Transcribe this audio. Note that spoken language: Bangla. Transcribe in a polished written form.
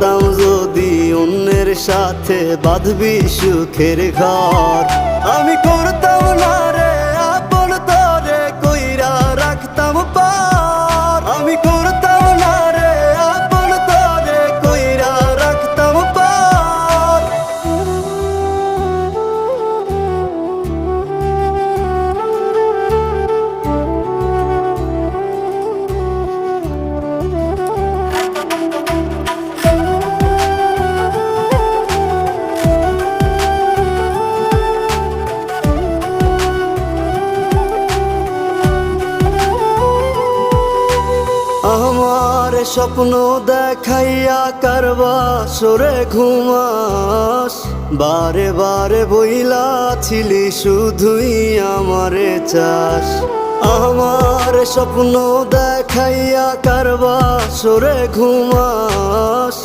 জানতাম যদি অন্যের সাথে বাঁধবি সুখের ঘর, আমি করতাম না রে আপন তোরে কইরা রাখতাম পার, আমি করতাম না রে আপন তোরে কইরা রাখতাম পার। আমার স্বপ্ন দেখাইয়া কারবা সরে ঘুমাস, বারে বারে বইলা ছিলি শুধুই আমারে চাস। আমার স্বপ্ন দেখাইয়া কারবা সরে ঘুমাস,